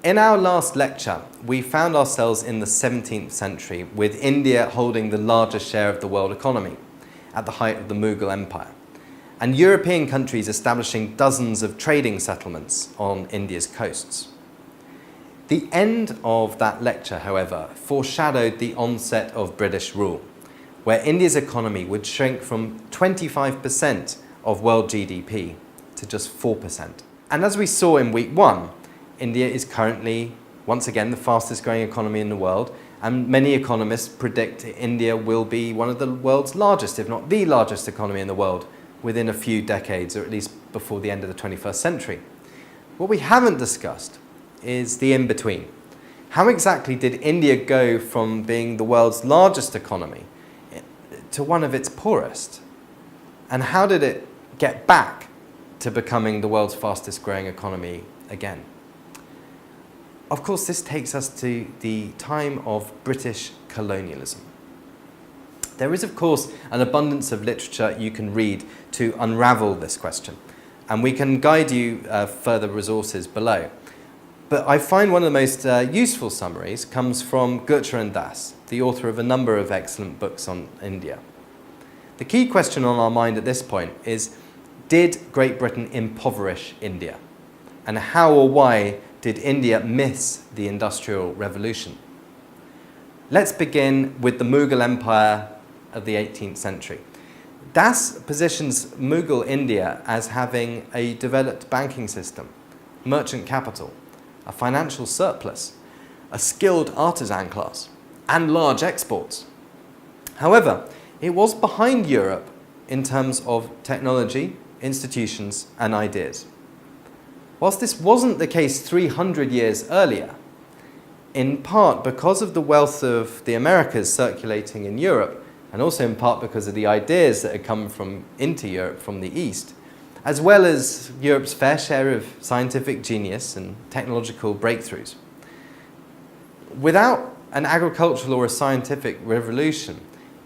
In our last lecture, we found ourselves in the 17th century with India holding the largest share of the world economy at the height of the Mughal Empire, and European countries establishing dozens of trading settlements on India's coasts. The end of that lecture, however, foreshadowed the onset of British rule, where India's economy would shrink from 25% of world GDP to just 4%. And as we saw in week one, India is currently, once again, the fastest growing economy in the world, and many economists predict India will be one of the world's largest, if not the largest economy in the world within a few decades, or at least before the end of the 21st century. What we haven't discussed is the in-between. How exactly did India go from being the world's largest economy to one of its poorest? And how did it get back to becoming the world's fastest growing economy again? Of course, this takes us to the time of British colonialism. There is, of course, an abundance of literature you can read to unravel this question, and we can guide you further resources below. But I find one of the most useful summaries comes from Gurcharan Das, the author of a number of excellent books on India. The key question on our mind at this point is, did Great Britain impoverish India? And how or why did India miss the Industrial Revolution? Let's begin with the Mughal Empire of the 18th century. Das positions Mughal India as having a developed banking system, merchant capital, a financial surplus, a skilled artisan class, and large exports. However, it was behind Europe in terms of technology, institutions, and ideas. Whilst this wasn't the case 300 years earlier, in part because of the wealth of the Americas circulating in Europe, and also in part because of the ideas that had come into Europe from the East, as well as Europe's fair share of scientific genius and technological breakthroughs. Without an agricultural or a scientific revolution,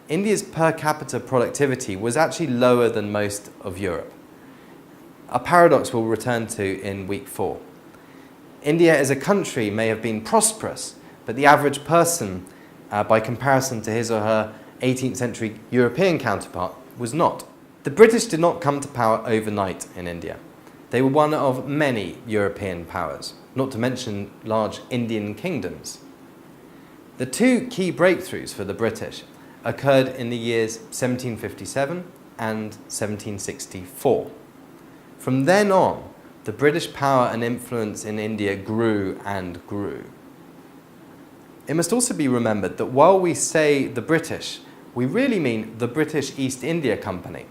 India's per capita productivity was actually lower than most of Europe. A paradox we'll return to in week 4. India as a country may have been prosperous, but the average person, by comparison to his or her 18th century European counterpart, was not. The British did not come to power overnight in India. They were one of many European powers, not to mention large Indian kingdoms. The two key breakthroughs for the British occurred in the years 1757 and 1764. From then on, the British power and influence in India grew and grew. It must also be remembered that while we say the British, we really mean the British East India Company,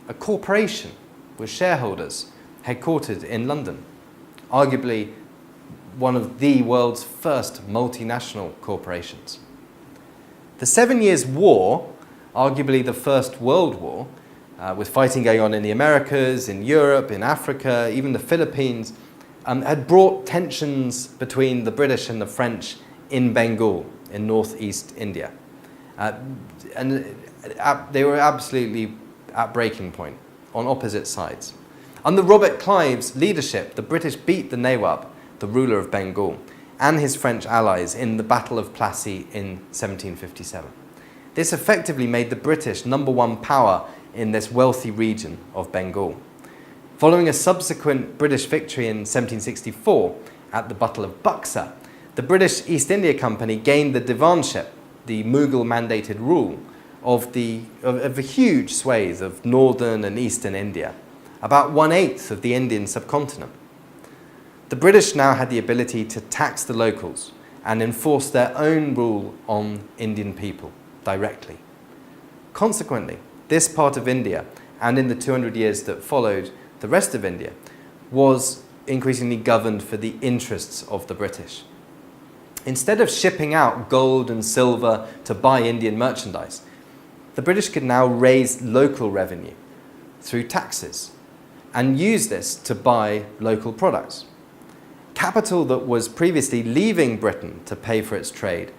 a corporation with shareholders headquartered in London, arguably one of the world's first multinational corporations. The 7 Years' War, arguably the First World War, with fighting going on in the Americas, in Europe, in Africa, even the Philippines, had brought tensions between the British and the French in Bengal, in northeast India. And they were absolutely at breaking point, on opposite sides. Under Robert Clive's leadership, the British beat the Nawab, the ruler of Bengal, and his French allies in the Battle of Plassey in 1757. This effectively made the British #1 power in this wealthy region of Bengal. Following a subsequent British victory in 1764 at the Battle of Buxar, the British East India Company gained the Divanship, the Mughal-mandated rule, of a huge swathe of northern and eastern India, about 1/8 of the Indian subcontinent. The British now had the ability to tax the locals and enforce their own rule on Indian people directly. Consequently, this part of India, and in the 200 years that followed, the rest of India, was increasingly governed for the interests of the British. Instead of shipping out gold and silver to buy Indian merchandise, the British could now raise local revenue through taxes and use this to buy local products. Capital that was previously leaving Britain to pay for its trade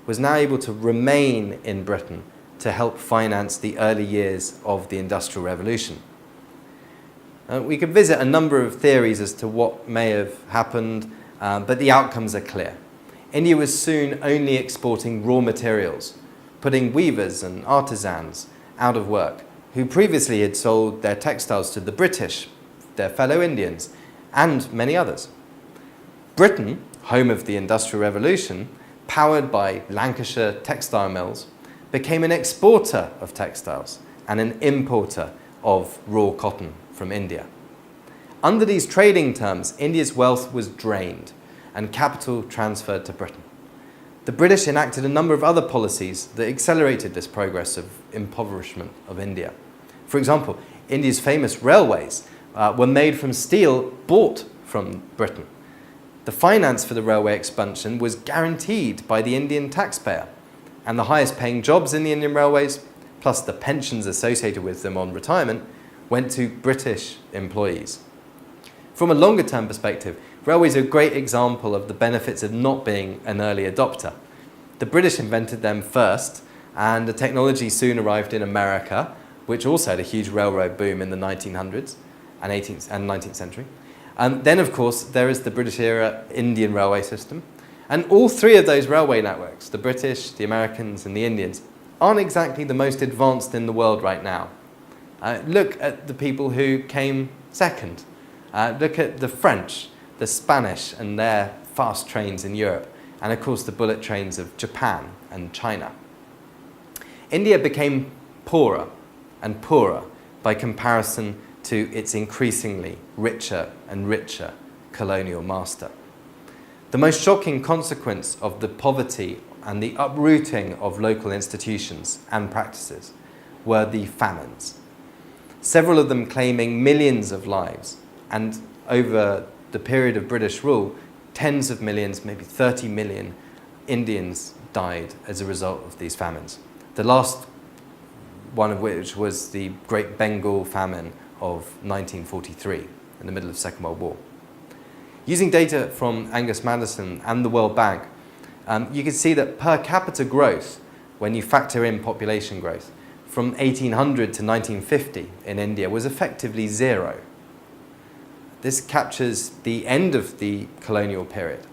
was now able to remain in Britain to help finance the early years of the Industrial Revolution. We could visit a number of theories as to what may have happened. but the outcomes are clear. India was soon only exporting raw materials, putting weavers and artisans out of work, who previously had sold their textiles to the British, their fellow Indians, and many others. Britain, home of the Industrial Revolution, powered by Lancashire textile mills, became an exporter of textiles and an importer of raw cotton from India. Under these trading terms, India's wealth was drained and capital transferred to Britain. The British enacted a number of other policies that accelerated this progress of impoverishment of India. For example, India's famous railways were made from steel bought from Britain. The finance for the railway expansion was guaranteed by the Indian taxpayer, and the highest paying jobs in the Indian railways, plus the pensions associated with them on retirement, went to British employees. From a longer term perspective, railways are a great example of the benefits of not being an early adopter. The British invented them first, and the technology soon arrived in America, which also had a huge railroad boom in the 1900s and 18th and 19th century. Then, of course, there is the British era Indian railway system. And all three of those railway networks, the British, the Americans, and the Indians, aren't exactly the most advanced in the world right now. Look at the people who came second. Look at the French, the Spanish, and their fast trains in Europe, and of course the bullet trains of Japan and China. India became poorer and poorer by comparison to its increasingly richer and richer colonial master. The most shocking consequence of the poverty and the uprooting of local institutions and practices were the famines, several of them claiming millions of lives, and over the period of British rule, tens of millions, maybe 30 million Indians died as a result of these famines. The last one of which was the Great Bengal Famine of 1943, in the middle of the Second World War. Using data from Angus Maddison and the World Bank, you can see that per capita growth, when you factor in population growth, from 1800 to 1950 in India was effectively zero. This captures the end of the colonial period,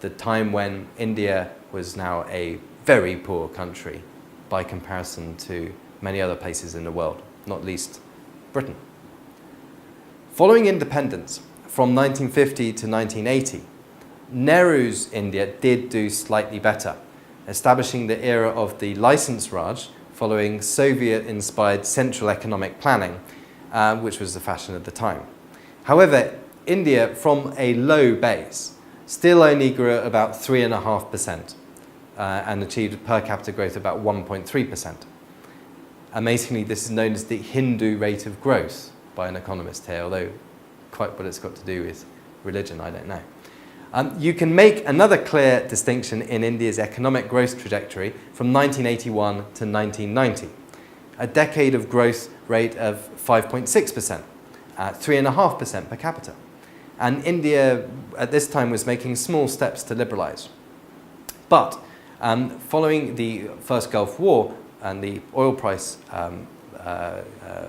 the time when India was now a very poor country by comparison to many other places in the world, not least Britain. Following independence from 1950 to 1980, Nehru's India did do slightly better, establishing the era of the License Raj following Soviet-inspired central economic planning, which was the fashion at the time. However, India, from a low base, still only grew at about 3.5% and achieved per capita growth about 1.3%. Amazingly, this is known as the Hindu rate of growth by an economist here, although quite what it's got to do with religion, I don't know. You can make another clear distinction in India's economic growth trajectory from 1981 to 1990, a decade of growth rate of 5.6%, 3.5% per capita. And India at this time was making small steps to liberalise. But following the First Gulf War and the oil price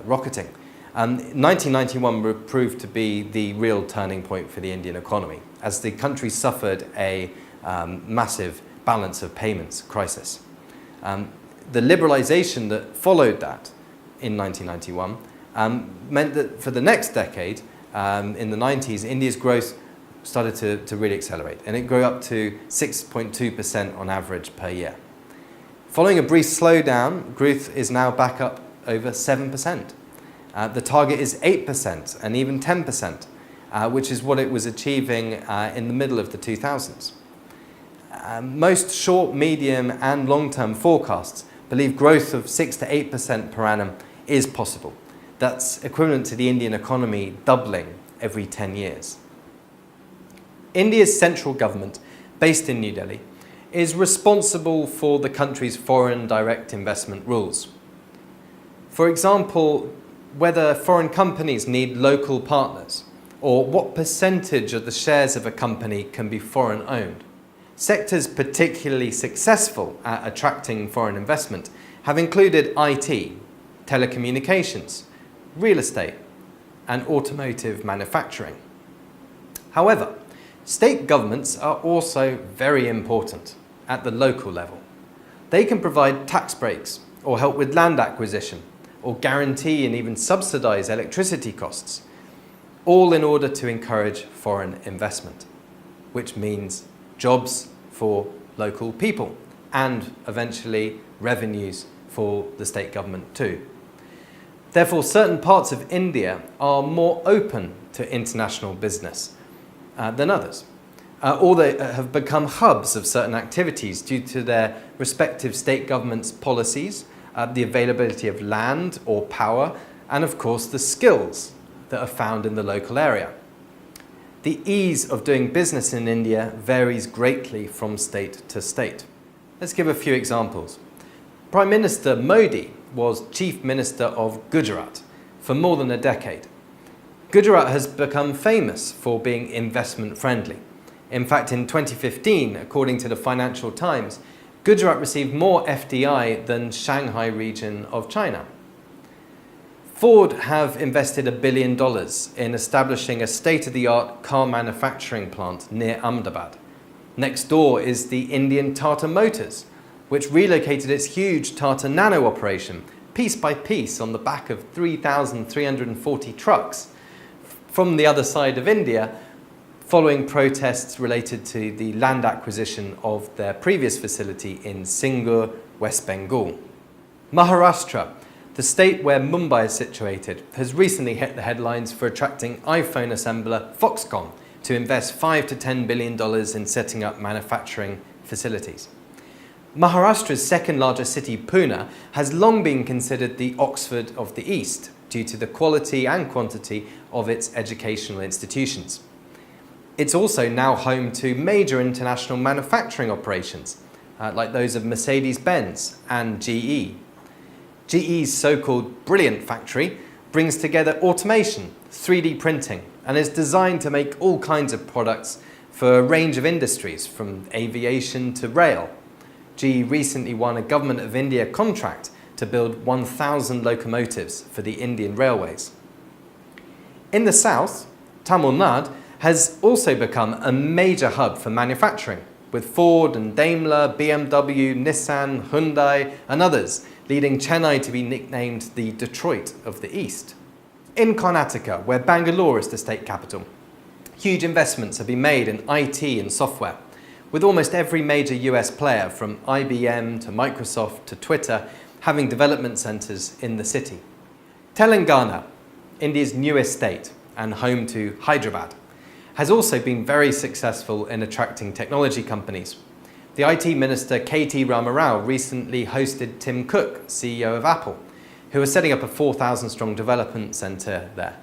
rocketing, 1991 proved to be the real turning point for the Indian economy, as the country suffered a massive balance of payments crisis. The liberalisation that followed that in 1991 meant that for the next decade, in the 90s, India's growth started to really accelerate, and it grew up to 6.2% on average per year. Following a brief slowdown, growth is now back up over 7%. The target is 8% and even 10%, which is what it was achieving in the middle of the 2000s. Most short, medium and long-term forecasts believe growth of 6 to 8% per annum is possible. That's equivalent to the Indian economy doubling every 10 years. India's central government, based in New Delhi, is responsible for the country's foreign direct investment rules. For example, whether foreign companies need local partners, or what percentage of the shares of a company can be foreign owned. Sectors particularly successful at attracting foreign investment have included IT, telecommunications, real estate, and automotive manufacturing. However, State governments are also very important at the local level. They can provide tax breaks or help with land acquisition or guarantee and even subsidise electricity costs, all in order to encourage foreign investment, which means jobs for local people and eventually revenues for the state government too. Therefore, certain parts of India are more open to international business than others, or they have become hubs of certain activities due to their respective state governments' policies, the availability of land or power, and of course the skills that are found in the local area. The ease of doing business in India varies greatly from state to state. Let's give a few examples. Prime Minister Modi was Chief Minister of Gujarat for more than a decade. Gujarat has become famous for being investment friendly. In fact, in 2015, according to the Financial Times, Gujarat received more FDI than Shanghai region of China. Ford have invested $1 billion in establishing a state-of-the-art car manufacturing plant near Ahmedabad. Next door is the Indian Tata Motors, which relocated its huge Tata Nano operation piece by piece on the back of 3,340 trucks from the other side of India, following protests related to the land acquisition of their previous facility in Singur, West Bengal. Maharashtra, the state where Mumbai is situated, has recently hit the headlines for attracting iPhone assembler Foxconn to invest $5 to $10 billion in setting up manufacturing facilities. Maharashtra's second largest city, Pune, has long been considered the Oxford of the East due to the quality and quantity of its educational institutions. It's also now home to major international manufacturing operations, like those of Mercedes-Benz and GE. GE's so-called Brilliant Factory brings together automation, 3D printing, and is designed to make all kinds of products for a range of industries, from aviation to rail. GE recently won a Government of India contract to build 1,000 locomotives for the Indian Railways. In the south, Tamil Nadu has also become a major hub for manufacturing, with Ford and Daimler, BMW, Nissan, Hyundai and others, leading Chennai to be nicknamed the Detroit of the East. In Karnataka, where Bangalore is the state capital, huge investments have been made in IT and software, with almost every major US player from IBM to Microsoft to Twitter having development centres in the city. Telangana, India's newest state and home to Hyderabad, has also been very successful in attracting technology companies. The IT Minister K.T. Rama Rao recently hosted Tim Cook, CEO of Apple, who is setting up a 4,000-strong development centre there.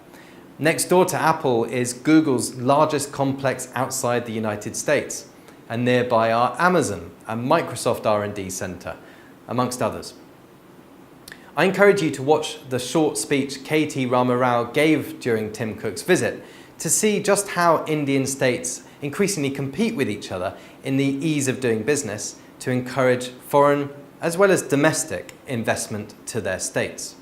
Next door to Apple is Google's largest complex outside the United States, and nearby are Amazon and Microsoft R&D Centre, amongst others. I encourage you to watch the short speech K.T. Rama Rao gave during Tim Cook's visit to see just how Indian states increasingly compete with each other in the ease of doing business to encourage foreign as well as domestic investment to their states.